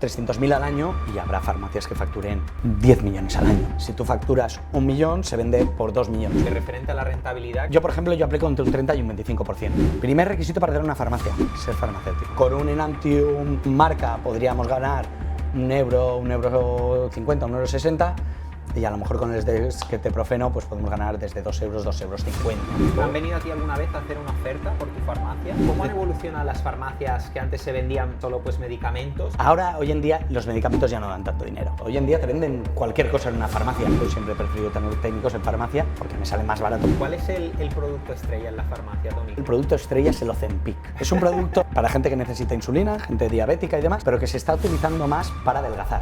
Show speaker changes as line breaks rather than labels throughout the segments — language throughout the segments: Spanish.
300.000 al año y habrá farmacias que facturen 10 millones al año. Si tú facturas 1 millón, se vende por 2 millones.
Y referente a la rentabilidad,
Yo, por ejemplo, yo aplico entre un 30 y un 25%. Primer requisito para tener una farmacia, ser farmacéutico. Con un Enantium marca podríamos ganar €1, €1,50, €1,60, y a lo mejor con el Ketoprofeno pues podemos ganar desde €2, €2,50.
¿han venido aquí alguna vez a hacer una oferta por tu farmacia? ¿Cómo han evolucionado las farmacias que antes se vendían solo pues medicamentos?
Ahora, hoy en día, los medicamentos ya no dan tanto dinero. Hoy en día te venden cualquier cosa en una farmacia. Yo siempre he preferido tener técnicos en farmacia porque me sale más barato.
¿Cuál es el producto estrella en la farmacia, Tony?
El producto estrella es el Ozempic. Es un producto para gente que necesita insulina, gente diabética y demás, pero que se está utilizando más para adelgazar.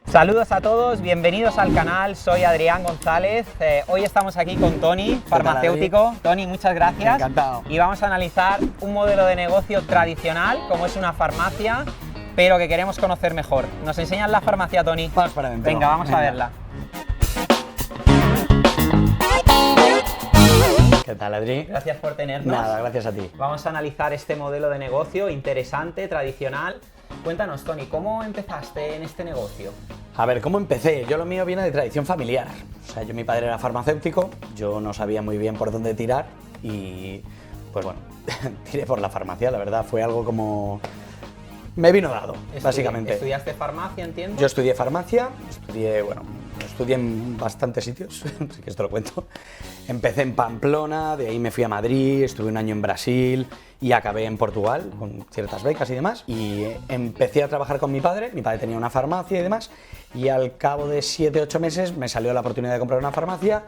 Saludos a todos, bienvenidos al canal, soy Adrián González. Hoy estamos aquí con Tony, farmacéutico. Tony, muchas gracias.
Encantado.
Y vamos a analizar un modelo de negocio tradicional, como es una farmacia, pero que queremos conocer mejor. ¿Nos enseñas la farmacia, Tony?
Vamos para adentro.
Venga, vamos a verla.
¿Qué tal, Adri?
Gracias por tenernos.
Nada, gracias a ti.
Vamos a analizar este modelo de negocio interesante, tradicional. Cuéntanos, Tony, ¿cómo empezaste en este negocio?
A ver, ¿cómo empecé? Yo lo mío viene de tradición familiar. O sea, mi padre era farmacéutico, yo no sabía muy bien por dónde tirar y, pues bueno, tiré por la farmacia. La verdad, fue algo como... me vino dado, básicamente.
¿Estudiaste farmacia, entiendo?
Yo estudié farmacia, estudié en bastantes sitios, así que esto lo cuento. Empecé en Pamplona, de ahí me fui a Madrid, estuve un año en Brasil y acabé en Portugal con ciertas becas y demás. Y empecé a trabajar con mi padre tenía una farmacia y demás, y al cabo de 7-8 meses me salió la oportunidad de comprar una farmacia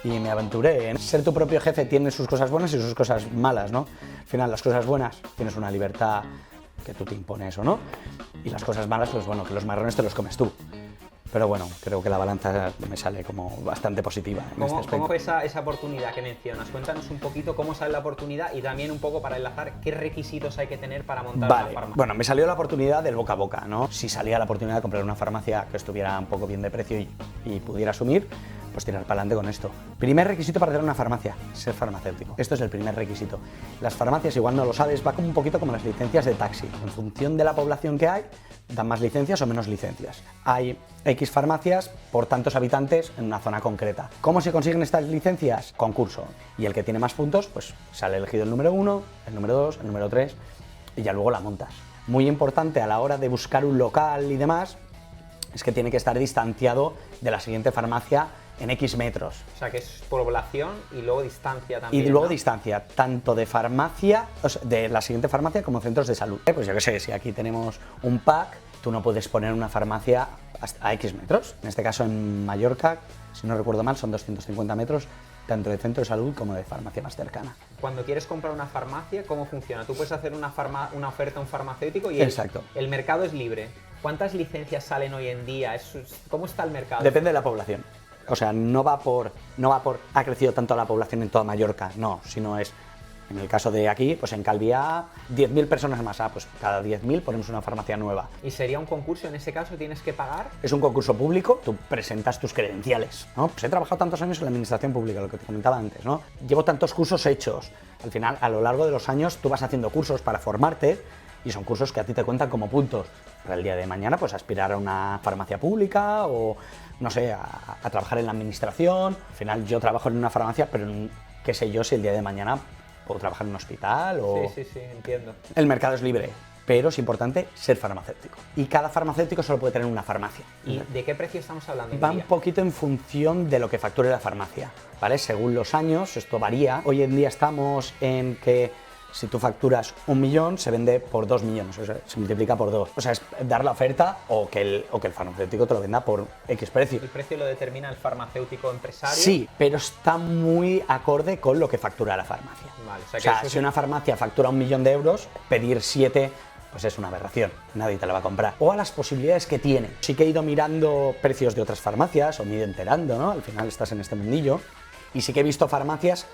y me aventuré. Ser tu propio jefe tiene sus cosas buenas y sus cosas malas, ¿no? Al final, las cosas buenas, tienes una libertad que tú te impones o no, y las cosas malas, pues bueno, que los marrones te los comes tú. Pero bueno, creo que la balanza me sale como bastante positiva en este aspecto.
¿Cómo fue esa oportunidad que mencionas? Cuéntanos un poquito cómo sale la oportunidad y también un poco para enlazar qué requisitos hay que tener para montar una farmacia.
Bueno, me salió la oportunidad del boca a boca, ¿no? Si salía la oportunidad de comprar una farmacia que estuviera un poco bien de precio y pudiera asumir, pues tirar para adelante con esto. Primer requisito para tener una farmacia, ser farmacéutico. Esto es el primer requisito. Las farmacias, igual no lo sabes, va como un poquito como las licencias de taxi. En función de la población que hay, dan más licencias o menos licencias. Hay X farmacias por tantos habitantes en una zona concreta. ¿Cómo se consiguen estas licencias? Concurso. Y el que tiene más puntos, pues sale elegido el número 1, el número 2, el número 3 y ya luego la montas. Muy importante a la hora de buscar un local y demás, es que tiene que estar distanciado de la siguiente farmacia en X metros.
O sea, que es población y luego distancia también.
Y luego
¿no?
distancia, tanto de farmacia, o sea, de la siguiente farmacia como centros de salud. Pues yo qué sé, si aquí tenemos un pack, tú no puedes poner una farmacia a X metros. En este caso en Mallorca, si no recuerdo mal, son 250 metros, tanto de centro de salud como de farmacia más cercana.
Cuando quieres comprar una farmacia, ¿cómo funciona? Tú puedes hacer una oferta a un farmacéutico y
Exacto.
El mercado es libre. ¿Cuántas licencias salen hoy en día? ¿Cómo está el mercado?
Depende de la población. O sea, no va por ha crecido tanto la población en toda Mallorca, no, sino es, en el caso de aquí, pues en Calviá, 10.000 personas más, pues cada 10.000 ponemos una farmacia nueva.
¿Y sería un concurso? En ese caso, ¿tienes que pagar?
Es un concurso público, tú presentas tus credenciales, ¿no? Pues he trabajado tantos años en la administración pública, lo que te comentaba antes, ¿no? Llevo tantos cursos hechos. Al final, a lo largo de los años, tú vas haciendo cursos para formarte y son cursos que a ti te cuentan como puntos. Para el día de mañana, pues aspirar a una farmacia pública o, no sé, a trabajar en la administración. Al final, yo trabajo en una farmacia, pero qué sé yo si el día de mañana puedo trabajar en un hospital o...
Sí, entiendo.
El mercado es libre, pero es importante ser farmacéutico. Y cada farmacéutico solo puede tener una farmacia.
¿Y de qué precio estamos hablando?
Va un poquito en función de lo que facture la farmacia, ¿vale? Según los años, esto varía. Hoy en día estamos en que si tú facturas 1 millón, se vende por 2 millones, o sea, se multiplica por 2. O sea, es dar la oferta o que el farmacéutico te lo venda por X precio.
¿El precio lo determina el farmacéutico empresario?
Sí, pero está muy acorde con lo que factura la farmacia.
Vale,
o sea, si una farmacia factura 1 millón de euros, pedir 7, pues es una aberración, nadie te la va a comprar. O a las posibilidades que tiene. Sí que he ido mirando precios de otras farmacias, o me he ido enterando, ¿no? Al final estás en este mundillo. Y sí que he visto farmacias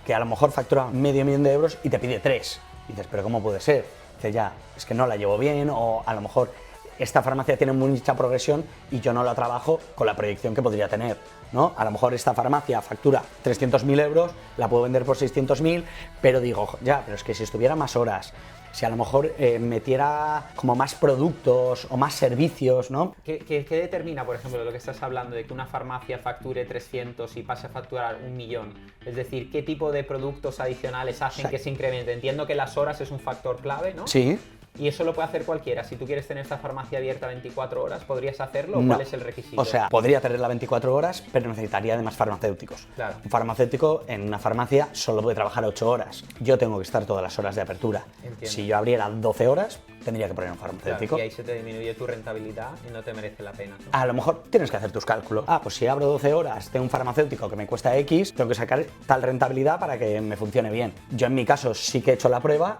que a lo mejor factura medio millón de euros y te pide 3. Y dices, ¿pero cómo puede ser? Dices, ya, es que no la llevo bien, o a lo mejor esta farmacia tiene mucha progresión y yo no la trabajo con la proyección que podría tener, ¿no? A lo mejor esta farmacia factura 300.000 euros, la puedo vender por 600.000, pero digo, ya, pero es que si estuviera más horas, si a lo mejor metiera como más productos o más servicios, ¿no?
¿Qué determina, por ejemplo, de lo que estás hablando, de que una farmacia facture 300 y pase a facturar 1.000.000? Es decir, ¿qué tipo de productos adicionales hacen que se incremente? Entiendo que las horas es un factor clave, ¿no?
Sí.
Y eso lo puede hacer cualquiera. Si tú quieres tener esta farmacia abierta 24 horas, ¿podrías hacerlo?
No.
¿Cuál es el requisito?
O sea, podría tenerla 24 horas, pero necesitaría además farmacéuticos.
Claro.
Un farmacéutico en una farmacia solo puede trabajar 8 horas. Yo tengo que estar todas las horas de apertura.
Entiendo.
Si yo abriera 12 horas, tendría que poner un farmacéutico.
Claro, y ahí se te disminuye tu rentabilidad y no te merece la pena, ¿no?
A lo mejor tienes que hacer tus cálculos. Pues si abro 12 horas, tengo un farmacéutico que me cuesta X, tengo que sacar tal rentabilidad para que me funcione bien. Yo en mi caso sí que he hecho la prueba,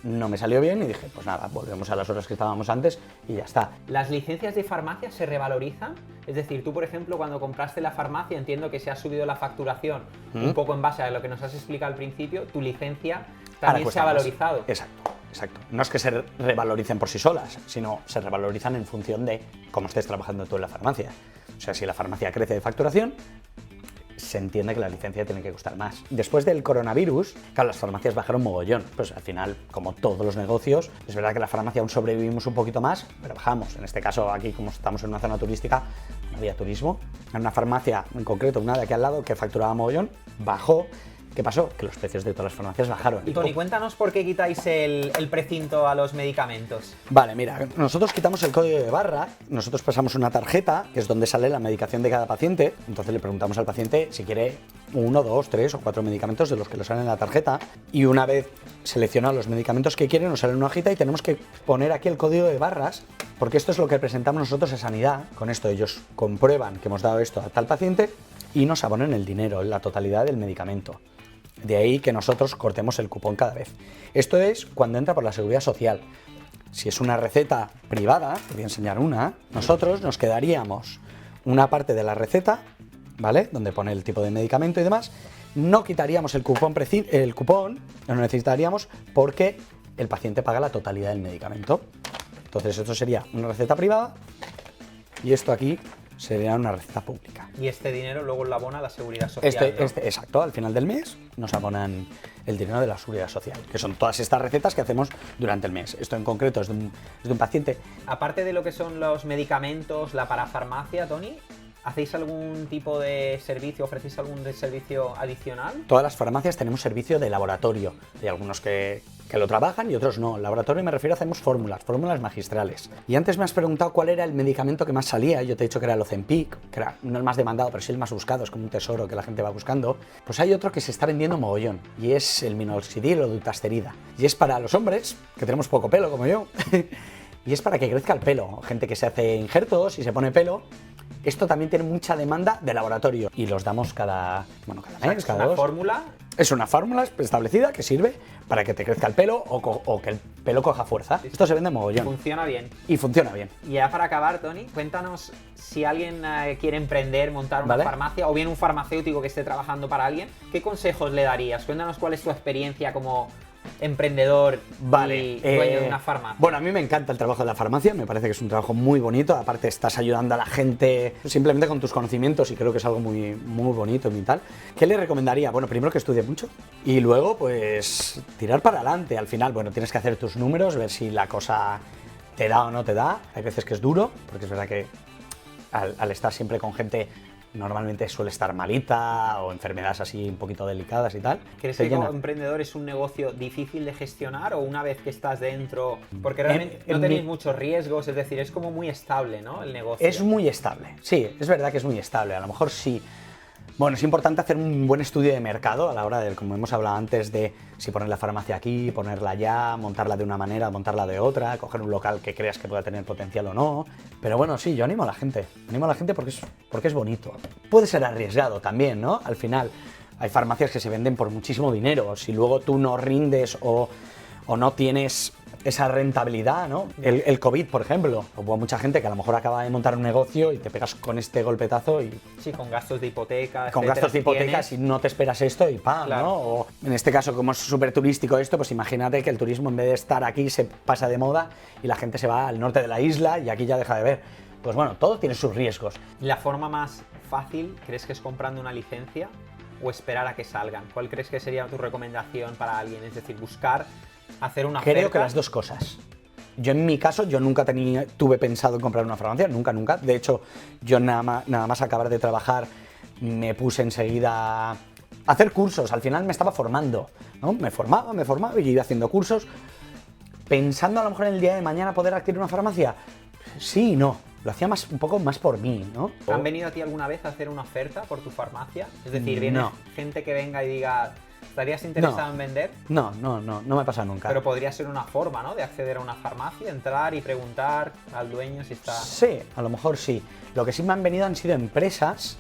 no me salió bien y dije, pues nada, volvemos a las horas que estábamos antes y ya está.
¿Las licencias de farmacia se revalorizan? Es decir, tú, por ejemplo, cuando compraste la farmacia, entiendo que se ha subido la facturación un poco en base a lo que nos has explicado al principio, tu licencia también se ha valorizado.
Exacto, exacto. No es que se revaloricen por sí solas, sino se revalorizan en función de cómo estés trabajando tú en la farmacia. O sea, si la farmacia crece de facturación, se entiende que la licencia tiene que costar más. Después del coronavirus, claro, las farmacias bajaron mogollón. Pues al final, como todos los negocios, es verdad que la farmacia aún sobrevivimos un poquito más, pero bajamos. En este caso, aquí, como estamos en una zona turística, no había turismo. En una farmacia, en concreto, una de aquí al lado, que facturaba mogollón, bajó. ¿Qué pasó? Que los precios de todas las farmacias bajaron.
Y Tony, cuéntanos por qué quitáis el precinto a los medicamentos.
Vale, mira, nosotros quitamos el código de barra, nosotros pasamos una tarjeta, que es donde sale la medicación de cada paciente, entonces le preguntamos al paciente si quiere 1, 2, 3 o 4 medicamentos de los que le salen en la tarjeta, y una vez seleccionados los medicamentos que quiere, nos sale una hojita y tenemos que poner aquí el código de barras, porque esto es lo que presentamos nosotros a Sanidad. Con esto ellos comprueban que hemos dado esto a tal paciente y nos abonan el dinero, la totalidad del medicamento. De ahí que nosotros cortemos el cupón cada vez. Esto es cuando entra por la Seguridad Social. Si es una receta privada, te voy a enseñar una, nosotros nos quedaríamos una parte de la receta, ¿vale? Donde pone el tipo de medicamento y demás. No quitaríamos el cupón, no lo necesitaríamos porque el paciente paga la totalidad del medicamento. Entonces esto sería una receta privada y esto aquí sería una receta pública.
Y este dinero luego lo abona la Seguridad Social, ¿no?
Exacto, al final del mes nos abonan el dinero de la Seguridad Social, que son todas estas recetas que hacemos durante el mes. Esto en concreto es de un paciente.
Aparte de lo que son los medicamentos, la parafarmacia, Tony, ¿hacéis algún tipo de servicio, ofrecéis algún servicio adicional?
Todas las farmacias tenemos servicio de laboratorio. Hay algunos que lo trabajan y otros no. En laboratorio me refiero a hacemos fórmulas magistrales. Y antes me has preguntado cuál era el medicamento que más salía. Yo te he dicho que era el Ozempic, que era no el más demandado, pero sí el más buscado, es como un tesoro que la gente va buscando. Pues hay otro que se está vendiendo mogollón y es el minoxidil o dutasterida. Y es para los hombres, que tenemos poco pelo como yo, y es para que crezca el pelo. Gente que se hace injertos y se pone pelo. Esto también tiene mucha demanda de laboratorio y los damos cada mes, cada dos.
¿Es una fórmula?
Es una fórmula establecida que sirve para que te crezca el pelo o que el pelo coja fuerza. Esto se vende mogollón.
Funciona bien.
Y funciona bien.
Y ya para acabar, Tony, cuéntanos si alguien quiere emprender, montar una farmacia o bien un farmacéutico que esté trabajando para alguien, ¿qué consejos le darías? Cuéntanos cuál es tu experiencia como emprendedor y dueño de una farmacia.
Bueno, a mí me encanta el trabajo de la farmacia, me parece que es un trabajo muy bonito, aparte estás ayudando a la gente simplemente con tus conocimientos y creo que es algo muy, muy bonito y tal. ¿Qué le recomendaría? Bueno, primero que estudie mucho y luego pues tirar para adelante. Al final, bueno, tienes que hacer tus números, ver si la cosa te da o no te da. Hay veces que es duro, porque es verdad que al estar siempre con gente normalmente suele estar malita o enfermedades así un poquito delicadas y tal.
¿Crees que como emprendedor es un negocio difícil de gestionar o una vez que estás dentro? Porque realmente no tenéis muchos riesgos, es decir, es como muy estable, ¿no? El negocio.
Es muy estable, sí, es verdad que es muy estable. A lo mejor sí. Bueno, es importante hacer un buen estudio de mercado a la hora de, como hemos hablado antes, de si poner la farmacia aquí, ponerla allá, montarla de una manera, montarla de otra, coger un local que creas que pueda tener potencial o no. Pero bueno, sí, yo animo a la gente porque es bonito. Puede ser arriesgado también, ¿no? Al final hay farmacias que se venden por muchísimo dinero. Si luego tú no rindes o o no tienes esa rentabilidad, ¿no? El COVID, por ejemplo. Hubo mucha gente que a lo mejor acaba de montar un negocio y te pegas con este golpetazo y...
Sí, con gastos de hipoteca,
con gastos de hipotecas y no te esperas esto y ¡pam! Claro. ¿No? O en este caso, como es súper turístico esto, pues imagínate que el turismo en vez de estar aquí se pasa de moda y la gente se va al norte de la isla y aquí ya deja de ver. Pues bueno, todo tiene sus riesgos.
¿La forma más fácil crees que es comprando una licencia o esperar a que salgan? ¿Cuál crees que sería tu recomendación para alguien? Es decir, buscar... hacer una oferta.
Creo que las dos cosas. Yo en mi caso, yo nunca tuve pensado en comprar una farmacia, nunca. De hecho, yo nada más acabar de trabajar me puse enseguida a hacer cursos. Al final me estaba formando, ¿no? Me formaba y iba haciendo cursos. Pensando a lo mejor en el día de mañana poder adquirir una farmacia, sí y no. Lo hacía un poco más por mí, ¿no?
¿Han venido a ti alguna vez a hacer una oferta por tu farmacia? Es decir, viene gente que venga y diga... ¿Estarías interesado en vender?
No me pasa nunca.
Pero podría ser una forma, ¿no? De acceder a una farmacia, entrar y preguntar al dueño si está...
Sí, a lo mejor sí. Lo que sí me han venido han sido empresas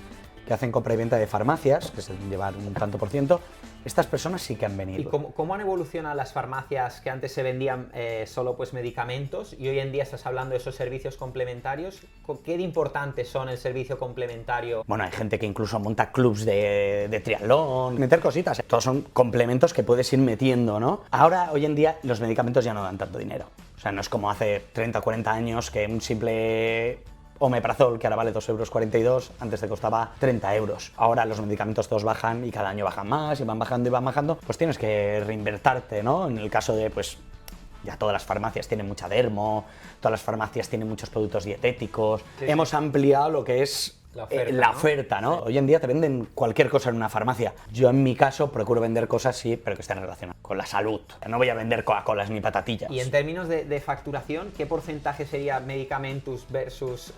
que hacen compra y venta de farmacias, que se llevan un tanto por ciento. Estas personas sí que han venido.
¿Y cómo han evolucionado las farmacias que antes se vendían solo pues medicamentos y hoy en día estás hablando de esos servicios complementarios? ¿Qué de importantes son el servicio complementario?
Bueno, hay gente que incluso monta clubs de triatlón, meter cositas. Todos son complementos que puedes ir metiendo, ¿no? Ahora, hoy en día, los medicamentos ya no dan tanto dinero. O sea, no es como hace 30 o 40 años que un simple... omeprazol, que ahora vale 2,42 €, antes te costaba 30 €. Ahora los medicamentos todos bajan y cada año bajan más y van bajando, pues tienes que reinvertirte, ¿no? En el caso de, pues, ya todas las farmacias tienen mucha dermo, todas las farmacias tienen muchos productos dietéticos. Sí. Hemos ampliado lo que es la oferta, ¿no? Sí. Hoy en día te venden cualquier cosa en una farmacia. Yo en mi caso procuro vender cosas, sí, pero que estén relacionadas con la salud. No voy a vender Coca-Colas ni patatillas.
Y en términos de facturación, ¿qué porcentaje sería medicamentos versus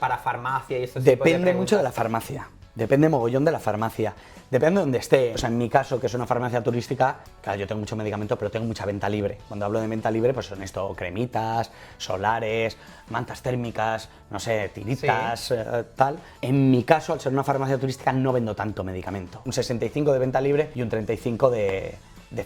para farmacia y esto?
Depende mucho de la farmacia. Depende mogollón de la farmacia. Depende de donde esté. O sea, en mi caso, que es una farmacia turística, claro, yo tengo mucho medicamento, pero tengo mucha venta libre. Cuando hablo de venta libre, pues son esto, cremitas, solares, mantas térmicas, no sé, tiritas, sí. Tal. En mi caso, al ser una farmacia turística, no vendo tanto medicamento. Un 65 de venta libre y un 35 de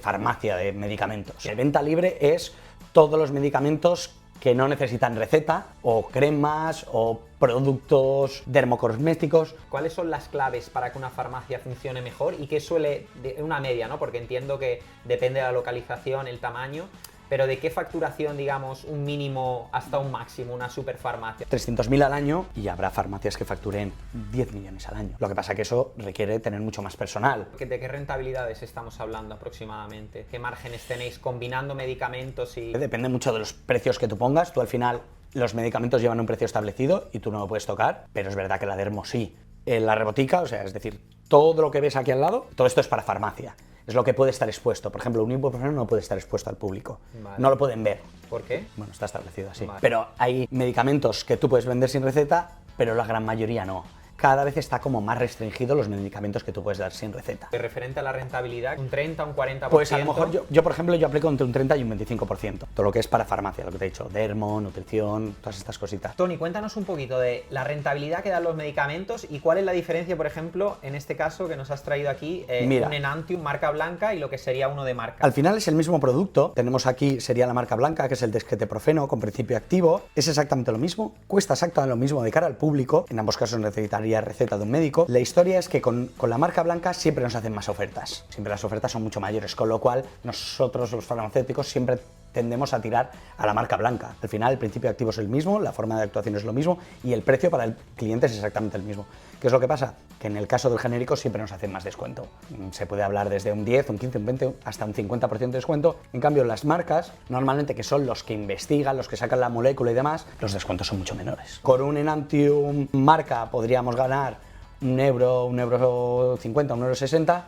farmacia de medicamentos. La venta libre es todos los medicamentos que no necesitan receta, o cremas, o productos dermocosméticos.
¿Cuáles son las claves para que una farmacia funcione mejor y qué suele, una media, ¿no? Porque entiendo que depende de la localización, el tamaño, pero ¿de qué facturación, digamos, un mínimo hasta un máximo, una superfarmacia?
300.000 al año y habrá farmacias que facturen 10 millones al año. Lo que pasa es que eso requiere tener mucho más personal.
¿De qué rentabilidades estamos hablando aproximadamente? ¿Qué márgenes tenéis combinando medicamentos y...?
Depende mucho de los precios que tú pongas. Tú al final, los medicamentos llevan un precio establecido y tú no lo puedes tocar, pero es verdad que la dermo sí. La rebotica, o sea, es decir, todo lo que ves aquí al lado, todo esto es para farmacia. Es lo que puede estar expuesto. Por ejemplo, un ibuprofeno no puede estar expuesto al público. Vale. No lo pueden ver.
¿Por qué?
Bueno, está establecido así. Vale. Pero hay medicamentos que tú puedes vender sin receta, pero la gran mayoría no. Cada vez está como más restringido los medicamentos que tú puedes dar sin receta.
Referente a la rentabilidad, un 30, un 40%.
Pues a lo mejor yo por ejemplo, yo aplico entre un 30 y un 25%. Todo lo que es para farmacia, lo que te he dicho, dermo, nutrición, todas estas cositas.
Tony, cuéntanos un poquito de la rentabilidad que dan los medicamentos y cuál es la diferencia, por ejemplo, en este caso que nos has traído aquí, un Enantium marca blanca y lo que sería uno de marca.
Al final es el mismo producto. Tenemos aquí, sería la marca blanca, que es el desqueteprofeno con principio activo. Es exactamente lo mismo, cuesta exactamente lo mismo de cara al público. En ambos casos necesitaría receta de un médico. La historia es que con la marca blanca siempre nos hacen más ofertas. Siempre las ofertas son mucho mayores, con lo cual nosotros los farmacéuticos siempre tendemos a tirar a la marca blanca. Al final el principio activo es el mismo, la forma de actuación es lo mismo y el precio para el cliente es exactamente el mismo. ¿Qué es lo que pasa? Que en el caso del genérico siempre nos hacen más descuento. Se puede hablar desde un 10, un 15, un 20, hasta un 50% de descuento. En cambio, las marcas, normalmente que son los que investigan, los que sacan la molécula y demás, los descuentos son mucho menores. Con un Enantium marca podríamos ganar €1, €1,50, €1,60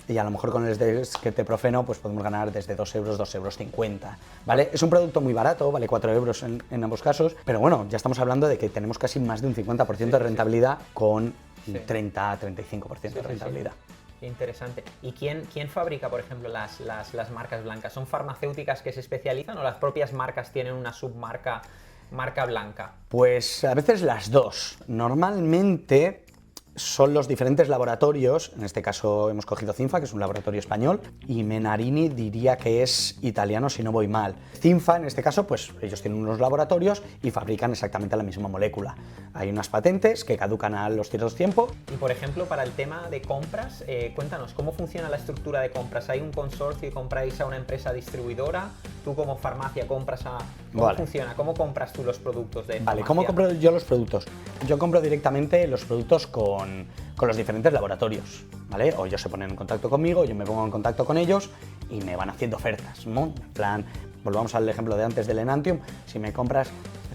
y a lo mejor con el desqueteprofeno pues podemos ganar desde €2, €2,50, ¿vale? Es un producto muy barato, vale 4 € en ambos casos, pero bueno, ya estamos hablando de que tenemos casi más de un 50% de rentabilidad con un 30-35% de rentabilidad.
Qué interesante. ¿Y quién fabrica, por ejemplo, las marcas blancas? ¿Son farmacéuticas que se especializan o las propias marcas tienen una submarca marca blanca?
Pues a veces las dos. Normalmente son los diferentes laboratorios, en este caso hemos cogido Cinfa, que es un laboratorio español, y Menarini diría que es italiano si no voy mal. Cinfa, en este caso, pues ellos tienen unos laboratorios y fabrican exactamente la misma molécula. Hay unas patentes que caducan a los ciertos tiempos.
Y por ejemplo, para el tema de compras, cuéntanos, ¿cómo funciona la estructura de compras? ¿Hay un consorcio y compráis a una empresa distribuidora? ¿Tú como farmacia compras a...? ¿Cómo funciona? ¿Cómo compras tú los productos de farmacia?
Vale, ¿cómo compro yo los productos? Yo compro directamente los productos con los diferentes laboratorios, ¿vale? O ellos se ponen en contacto conmigo, yo me pongo en contacto con ellos y me van haciendo ofertas, ¿no? En plan, volvamos al ejemplo de antes del Enantium, si me compras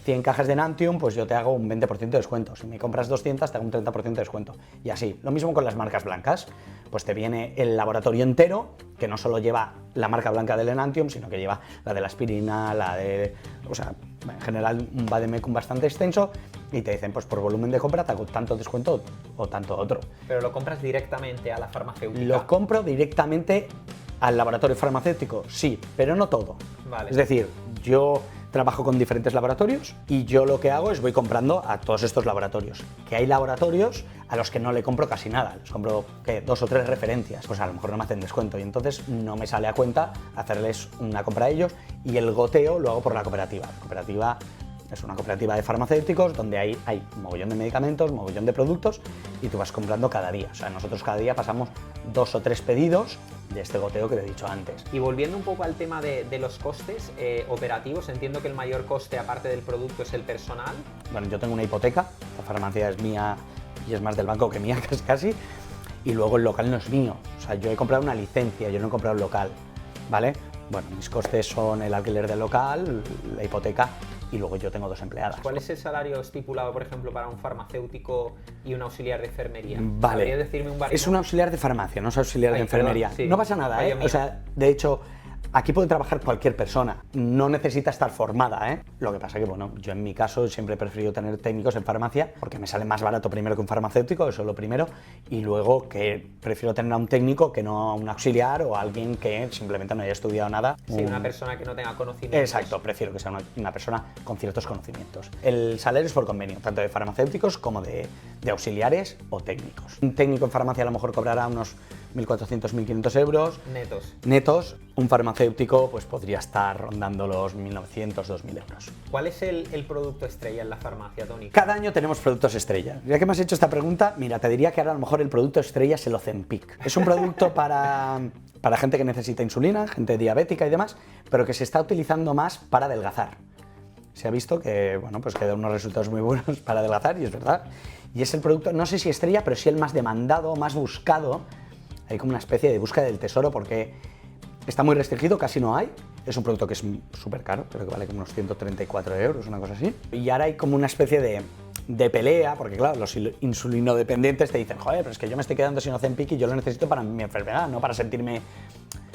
100 cajas de Enantium, pues yo te hago un 20% de descuento. Si me compras 200, te hago un 30% de descuento. Y así. Lo mismo con las marcas blancas. Pues te viene el laboratorio entero, que no solo lleva la marca blanca del Enantium, sino que lleva la de la aspirina, la de... O sea, en general un vademecum bastante extenso, y te dicen, pues por volumen de compra te hago tanto descuento o tanto otro.
Pero lo compras directamente a la farmacéutica.
Lo compro directamente al laboratorio farmacéutico, sí, pero no todo.
Vale.
Es decir, yo trabajo con diferentes laboratorios y yo lo que hago es voy comprando a todos estos laboratorios. Que hay laboratorios a los que no le compro casi nada, les compro ¿qué? 2 o 3 referencias, pues a lo mejor no me hacen descuento y entonces no me sale a cuenta hacerles una compra a ellos, y el goteo lo hago por la cooperativa. La cooperativa es una cooperativa de farmacéuticos donde hay un mogollón de medicamentos, un mogollón de productos, y tú vas comprando cada día. O sea, nosotros cada día pasamos 2 o 3 pedidos de este goteo que te he dicho antes.
Y volviendo un poco al tema de los costes operativos, entiendo que el mayor coste, aparte del producto, es el personal.
Bueno, yo tengo una hipoteca, la farmacia es mía y es más del banco que mía casi, y luego el local no es mío. O sea, yo he comprado una licencia, yo no he comprado un local, ¿vale? Bueno, mis costes son el alquiler del local, la hipoteca, y luego yo tengo 2 empleadas.
¿Cuál es el salario estipulado, por ejemplo, para un farmacéutico y un auxiliar de enfermería?
Vale.
¿Podrías decirme un baremo?
Es un auxiliar de farmacia, no es auxiliar de enfermería.
Perdón, sí.
No pasa nada, ¿eh? O sea, de hecho, aquí puede trabajar cualquier persona, no necesita estar formada, ¿eh? Lo que pasa que, bueno, yo en mi caso siempre he preferido tener técnicos en farmacia porque me sale más barato primero que un farmacéutico, eso es lo primero, y luego que prefiero tener a un técnico que no a un auxiliar o a alguien que simplemente no haya estudiado nada.
Sí, una persona que no tenga conocimientos.
Exacto, prefiero que sea una persona con ciertos conocimientos. El salario es por convenio, tanto de farmacéuticos como de auxiliares o técnicos. Un técnico en farmacia a lo mejor cobrará unos 1.400, 1.500 euros. Netos. Un farmacéutico pues podría estar rondando los 1.900, 2.000 euros.
¿Cuál es el producto estrella en la farmacia, Toni?
Cada año tenemos productos estrella. Ya que me has hecho esta pregunta, mira, te diría que ahora a lo mejor el producto estrella es el Ozempic. Es un producto para gente que necesita insulina, gente diabética y demás, pero que se está utilizando más para adelgazar. Se ha visto que, bueno, pues que da unos resultados muy buenos para adelgazar, y es verdad. Y es el producto, no sé si estrella, pero sí el más demandado, más buscado. Hay como una especie de búsqueda del tesoro porque está muy restringido, casi no hay. Es un producto que es súper caro, creo que vale como unos 134 euros, una cosa así. Y ahora hay como una especie de pelea, porque claro, los insulinodependientes te dicen, joder, pero es que yo me estoy quedando sin Ozempic y yo lo necesito para mi enfermedad, no para sentirme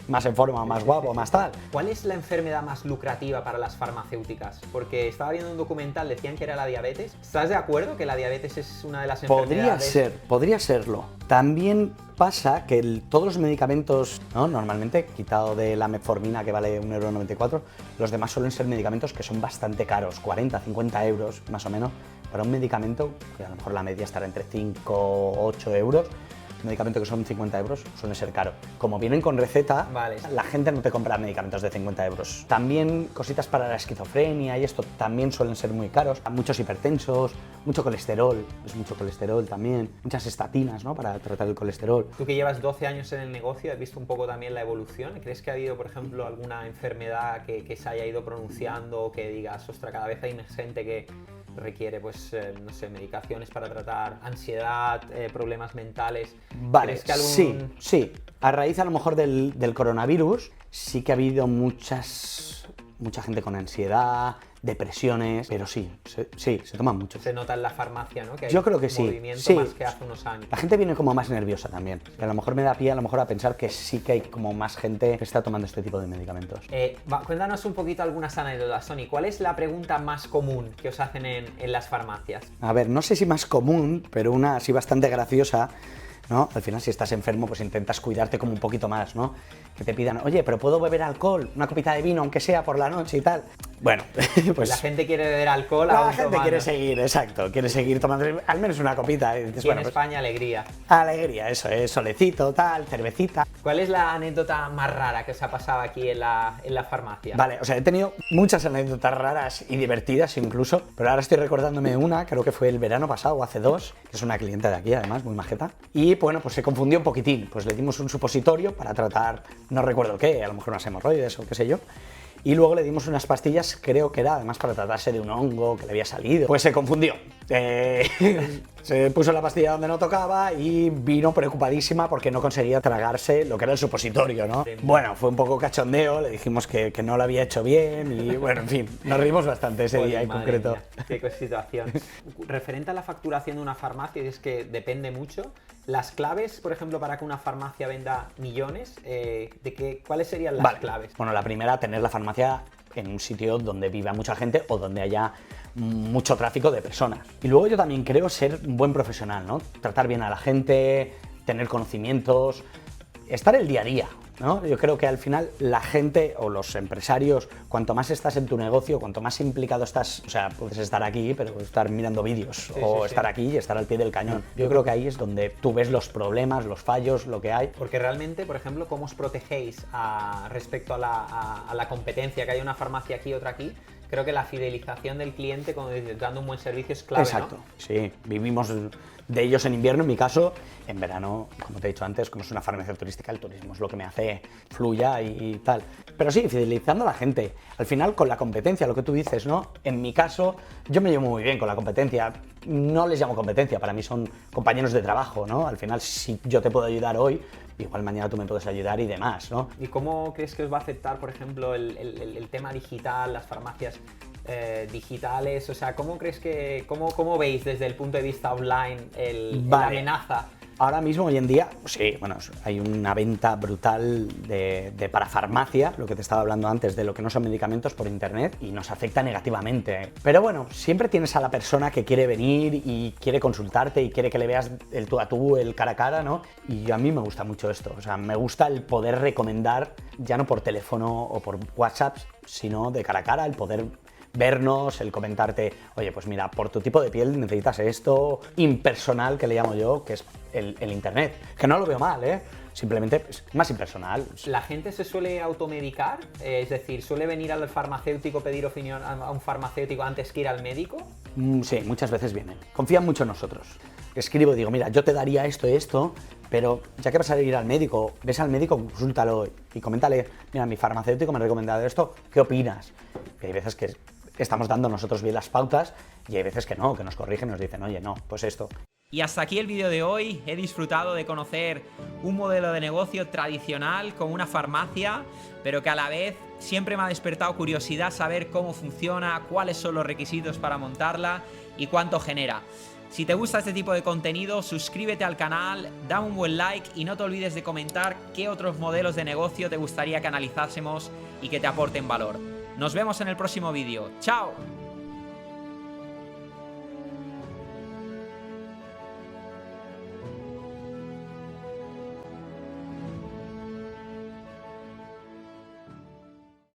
más en forma, más guapo, más tal.
¿Cuál es la enfermedad más lucrativa para las farmacéuticas? Porque estaba viendo un documental, decían que era la diabetes. ¿Estás de acuerdo que la diabetes es una de las enfermedades?
Podría serlo. También pasa que todos los medicamentos, ¿no? Normalmente, quitado de la metformina que vale 1,94 €, los demás suelen ser medicamentos que son bastante caros, 40, 50 euros más o menos, para un medicamento que a lo mejor la media estará entre 5 o 8 euros. Medicamento que son 50 euros suele ser caro. Como vienen con receta,
vale,
la gente no te compra medicamentos de 50 euros. También cositas para la esquizofrenia y esto también suelen ser muy caros. Muchos hipertensos, mucho colesterol, es mucho colesterol también, muchas estatinas, ¿no? Para tratar el colesterol.
Tú que llevas 12 años en el negocio, ¿has visto un poco también la evolución? ¿Crees que ha habido, por ejemplo, alguna enfermedad que se haya ido pronunciando o que digas, ostras, cada vez hay más gente que requiere, pues, no sé, medicaciones para tratar ansiedad, problemas mentales?
Vale, sí. A raíz a lo mejor del coronavirus, sí que ha habido mucha gente con ansiedad, depresiones, pero sí, se toman mucho.
Se nota en la farmacia, ¿no? Que hay
Yo creo que sí.
Movimiento más que hace unos años.
La gente viene como más nerviosa también. Que a lo mejor me da pie a pensar que sí que hay como más gente que está tomando este tipo de medicamentos.
Cuéntanos un poquito algunas anécdotas, Toni. ¿Cuál es la pregunta más común que os hacen en las farmacias?
A ver, no sé si más común, pero una así bastante graciosa. ¿no? Al final, si estás enfermo, pues intentas cuidarte como un poquito más, ¿no? Que te pidan, oye, pero ¿puedo beber alcohol? Una copita de vino, aunque sea por la noche y tal. Bueno, pues...
La gente quiere beber alcohol.
La gente quiere seguir, exacto, quiere seguir tomando al menos una copita. Y dices,
en España, alegría.
Alegría, eso es, solecito, tal, cervecita.
¿Cuál es la anécdota más rara que os ha pasado aquí en la farmacia?
Vale, o sea, he tenido muchas anécdotas raras y divertidas incluso, pero ahora estoy recordándome una, creo que fue el verano pasado o hace 2, que es una clienta de aquí además, muy majeta. Y bueno, pues se confundió un poquitín, pues le dimos un supositorio para tratar, no recuerdo qué, a lo mejor unas hemorroides o qué sé yo. Y luego le dimos unas pastillas, creo que era además para tratarse de un hongo que le había salido. Pues se confundió. Se puso la pastilla donde no tocaba y vino preocupadísima porque no conseguía tragarse lo que era el supositorio, ¿no? Bueno, fue un poco cachondeo, le dijimos que no lo había hecho bien y bueno, en fin, nos reímos bastante ese día en concreto.
Mía, qué situación. Referente a la facturación de una farmacia, es que depende mucho. Las claves, por ejemplo, para que una farmacia venda millones, ¿cuáles serían las claves?
Bueno, la primera, tener la farmacia en un sitio donde viva mucha gente o donde haya mucho tráfico de personas. Y luego yo también creo ser un buen profesional, ¿no? Tratar bien a la gente, tener conocimientos, estar el día a día, ¿no? Yo creo que al final la gente o los empresarios, cuanto más estás en tu negocio, cuanto más implicado estás, o sea, puedes estar aquí, pero estar mirando vídeos estar aquí y estar al pie del cañón. Yo creo que ahí es donde tú ves los problemas, los fallos, lo que hay.
Porque realmente, por ejemplo, ¿cómo os protegéis respecto a la competencia? Que hay una farmacia aquí, otra aquí. Creo que la fidelización del cliente, dando un buen servicio, es clave,
exacto,
¿no?
Sí, vivimos de ellos en invierno, en mi caso, en verano, como te he dicho antes, como es una farmacia turística, el turismo es lo que me hace fluya y tal. Pero sí, fidelizando a la gente. Al final, con la competencia, lo que tú dices, ¿no? En mi caso, yo me llevo muy bien con la competencia. No les llamo competencia, para mí son compañeros de trabajo, ¿no? Al final, si yo te puedo ayudar hoy, igual mañana tú me puedes ayudar y demás, ¿no?
¿Y cómo crees que os va a afectar, por ejemplo, el tema digital, las farmacias digitales? O sea, ¿cómo crees cómo veis desde el punto de vista offline la amenaza?
Ahora mismo, hoy en día, sí, bueno, hay una venta brutal de parafarmacia, lo que te estaba hablando antes, de lo que no son medicamentos por internet, y nos afecta negativamente. Pero bueno, siempre tienes a la persona que quiere venir y quiere consultarte y quiere que le veas el tú a tú, el cara a cara, ¿no? Y a mí me gusta mucho esto, o sea, me gusta el poder recomendar, ya no por teléfono o por WhatsApp, sino de cara a cara, el poder vernos, el comentarte, oye, pues mira, por tu tipo de piel necesitas esto, impersonal, que le llamo yo, que es el internet. Que no lo veo mal, ¿eh? Simplemente es más impersonal.
¿La gente se suele automedicar? Es decir, ¿suele venir al farmacéutico, pedir opinión a un farmacéutico antes que ir al médico?
Sí, muchas veces vienen. Confían mucho en nosotros. Escribo y digo, mira, yo te daría esto y esto, pero ya que vas a ir al médico, ves al médico, consúltalo y coméntale, mira, mi farmacéutico me ha recomendado esto, ¿qué opinas? Y hay veces que estamos dando nosotros bien las pautas y hay veces que no, que nos corrigen y nos dicen, oye, no, pues esto.
Y hasta aquí el vídeo de hoy. He disfrutado de conocer un modelo de negocio tradicional con una farmacia, pero que a la vez siempre me ha despertado curiosidad saber cómo funciona, cuáles son los requisitos para montarla y cuánto genera. Si te gusta este tipo de contenido, suscríbete al canal, da un buen like y no te olvides de comentar qué otros modelos de negocio te gustaría que analizásemos y que te aporten valor. Nos vemos en el próximo vídeo. ¡Chao!